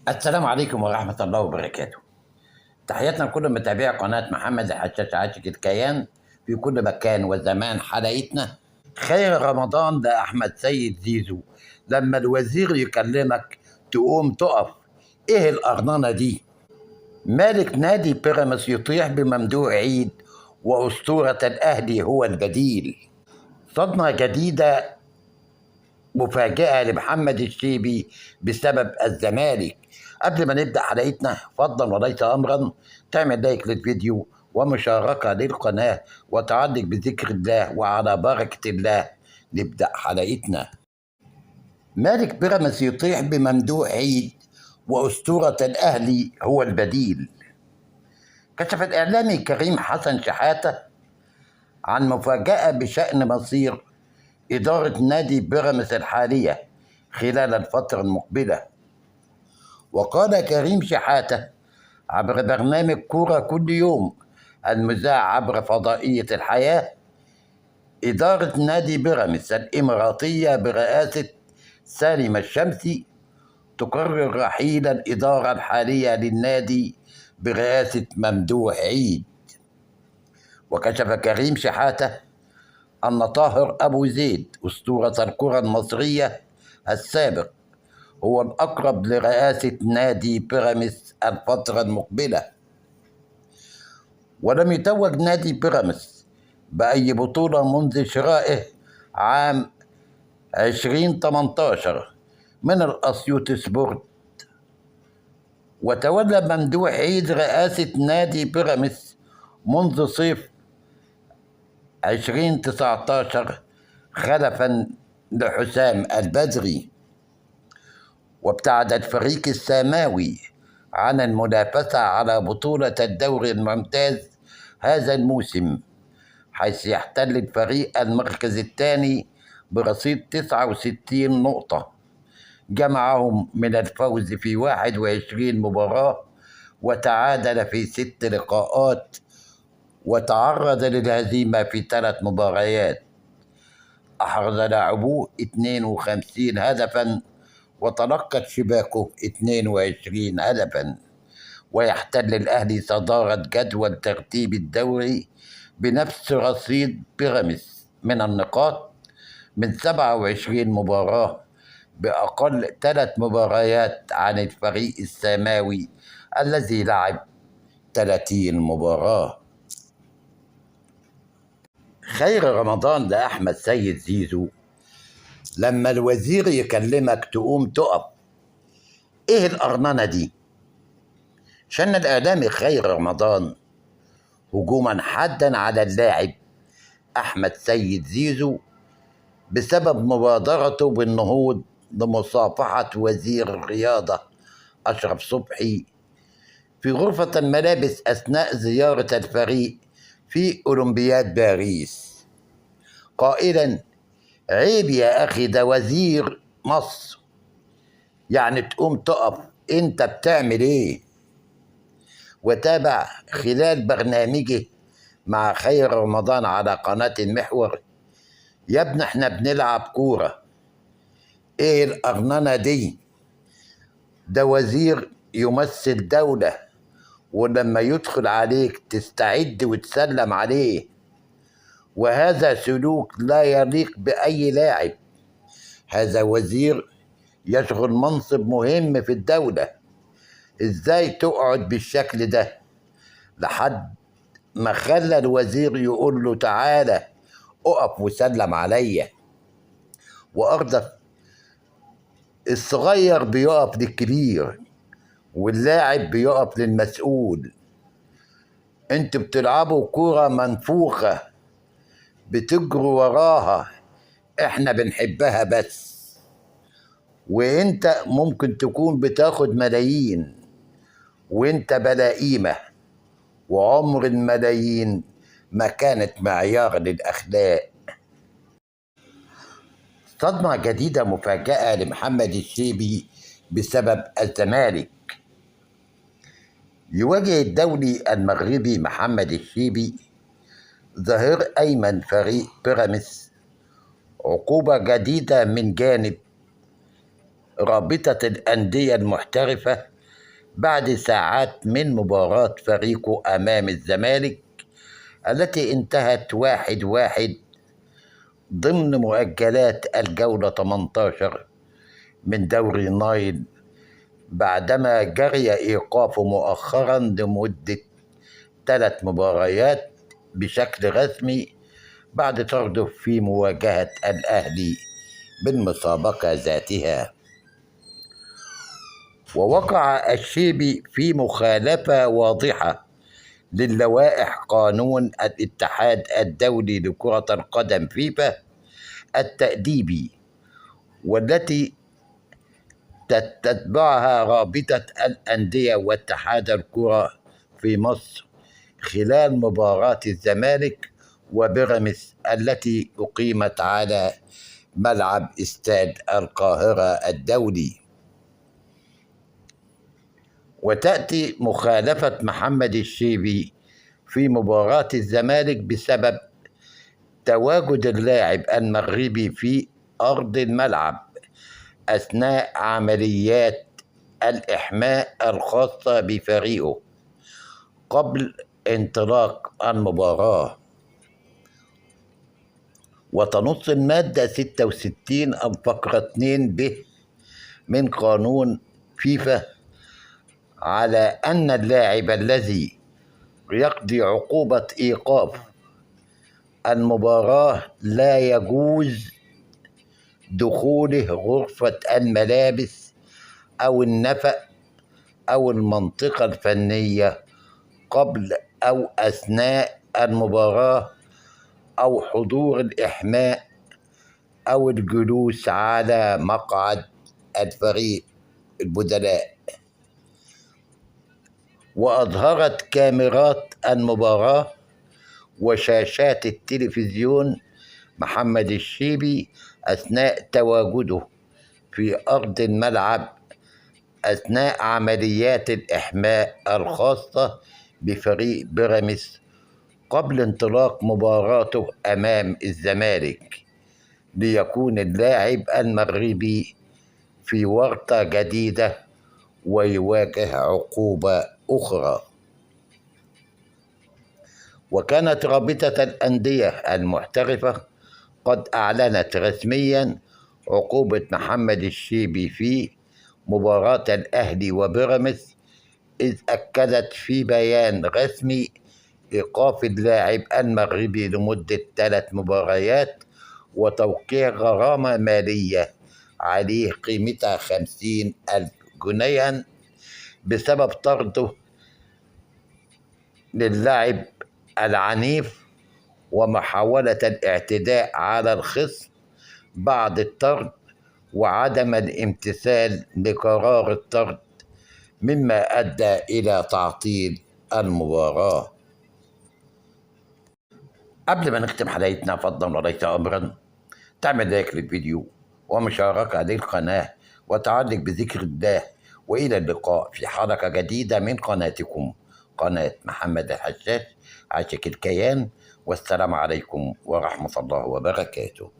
السلام عليكم ورحمة الله وبركاته. تحياتنا لكل متابعي قناة محمد الحشاش عاشق الكيان في كل مكان وزمان. حلقتنا خير رمضان ده أحمد سيد زيزو. لما الوزير يكلمك تقوم تقف. إيه الأرنانة دي؟ مالك نادي بيراميدز يطيح بممدوح عيد وأسطورة الأهلي هو البديل. صدمة جديدة مفاجأة لمحمد الشيبي بسبب الزمالك. قبل ما نبدأ حلقتنا فضلا وليس أمرا تعمل لايك للفيديو ومشاركة للقناة وتعلق بذكر الله وعلى بركة الله. نبدأ حلقتنا. مالك بيراميدز يطيح بممدوح عيد وأسطورة الأهلي هو البديل. كشف الإعلامي كريم حسن شحاتة عن مفاجأة بشأن مصير إدارة نادي بيراميدز الحالية خلال الفترة المقبلة. وقال كريم شحاتة عبر برنامج كورة كل يوم المذاع عبر فضائية الحياة: إدارة نادي بيراميدز الإماراتية برئاسة سالم الشمسي تقرر رحيل الإدارة الحالية للنادي برئاسة ممدوح عيد. وكشف كريم شحاتة أن طاهر أبو زيد أسطورة الكرة المصرية السابق هو الأقرب لرئاسة نادي بيراميدز الفترة المقبلة. ولم يتوج نادي بيراميدز بأي بطولة منذ شرائه عام 2018 من الأسيوط سبورت. وتولى ممدوح عيد رئاسة نادي بيراميدز منذ صيف 2019 خلفا لحسام البدري. وابتعد الفريق السماوي عن المنافسة على بطولة الدوري الممتاز هذا الموسم، حيث يحتل الفريق المركز الثاني برصيد 69 نقطة جمعهم من الفوز في 21 مباراة وتعادل في 6 لقاءات وتعرض للهزيمة في 3 مباريات. أحرز لاعبوه 52 هدفا وتلقت شباكه 22 هدفا. ويحتل الأهلي صدارة جدول ترتيب الدوري بنفس رصيد بيراميدز من النقاط من 27 مباراة بأقل 3 مباريات عن الفريق السماوي الذي لعب 30 مباراة. خير رمضان لأحمد سيد زيزو. لما الوزير يكلمك تقوم تقف. ايه الأرنانة دي؟ شن الإعلامي خير رمضان هجوما حادا على اللاعب أحمد سيد زيزو بسبب مبادرته بالنهوض لمصافحة وزير الرياضة أشرف صبحي في غرفة الملابس أثناء زيارة الفريق في أولمبياد باريس، قائلا: عيب يا أخي، ده وزير مصر، يعني تقوم تقف، أنت بتعمل إيه؟ وتابع خلال برنامجه مع خير رمضان على قناة المحور: يا ابني احنا بنلعب كورة، ايه الأرنانة دي؟ ده وزير يمثل دولة، ولما يدخل عليك تستعد وتسلم عليه، وهذا سلوك لا يليق بأي لاعب. هذا وزير يشغل منصب مهم في الدولة، ازاي تقعد بالشكل ده؟ لحد ما خلى الوزير يقول له: تعالى اقف وسلم عليا. وأرضف الصغير بيقف للكبير واللاعب بيقف للمسؤول. انتوا بتلعبوا كورة منفوخة بتجروا وراها، احنا بنحبها بس، وانت ممكن تكون بتاخد ملايين وانت بلا قيمة، وعمر الملايين ما كانت معيار للأخلاق. صدمة جديدة مفاجأة لمحمد الشيبي بسبب الزمالك. يواجه الدولي المغربي محمد الشيبي ظهير أيمن فريق بيراميدز عقوبة جديدة من جانب رابطة الأندية المحترفة بعد ساعات من مباراة فريقه أمام الزمالك التي انتهت 1-1 ضمن مؤجلات الجولة 18 من دوري النايل، بعدما جري إيقافه مؤخرا لمدة 3 مباريات بشكل رسمي بعد طرده في مواجهة الأهلي بالمسابقة ذاتها. ووقع الشيبي في مخالفة واضحة للوائح قانون الاتحاد الدولي لكرة القدم فيفا التأديبي، والتي تتبعها رابطة الأندية واتحاد الكرة في مصر خلال مباراة الزمالك وبيراميدز التي أقيمت على ملعب استاد القاهرة الدولي. وتأتي مخالفة محمد الشيبي في مباراة الزمالك بسبب تواجد اللاعب المغربي في أرض الملعب أثناء عمليات الإحماء الخاصة بفريقه قبل انطلاق المباراة. وتنص المادة 66 الفقرة 2 ب من قانون فيفا على أن اللاعب الذي يقضي عقوبة إيقاف المباراة لا يجوز دخوله غرفة الملابس أو النفق أو المنطقة الفنية قبل أو أثناء المباراة أو حضور الإحماء أو الجلوس على مقعد الفريق البدلاء. وأظهرت كاميرات المباراة وشاشات التلفزيون محمد الشيبي أثناء تواجده في أرض الملعب أثناء عمليات الإحماء الخاصة بفريق بيراميدز قبل انطلاق مباراته أمام الزمالك، ليكون اللاعب المغربي في ورطة جديدة ويواجه عقوبة أخرى. وكانت رابطة الأندية المحترفة قد أعلنت رسميا عقوبة محمد الشيبي في مباراة الأهلي وبيراميدز، إذ أكدت في بيان رسمي إيقاف اللاعب المغربي لمدة 3 مباريات وتوقيع غرامة مالية عليه قيمتها 50,000 جنيها بسبب طرده للعب العنيف ومحاولة الاعتداء على الخصم بعد الطرد وعدم الامتثال لقرار الطرد، مما أدى إلى تعطيل المباراة. قبل ما نختم حلقتنا فضلا وليس أمرا تعمل لايك للفيديو ومشاركة للقناة وتعلق بذكر الله، وإلى اللقاء في حلقة جديدة من قناتكم قناة محمد الحشاش عاشق الكيان، والسلام عليكم ورحمة الله وبركاته.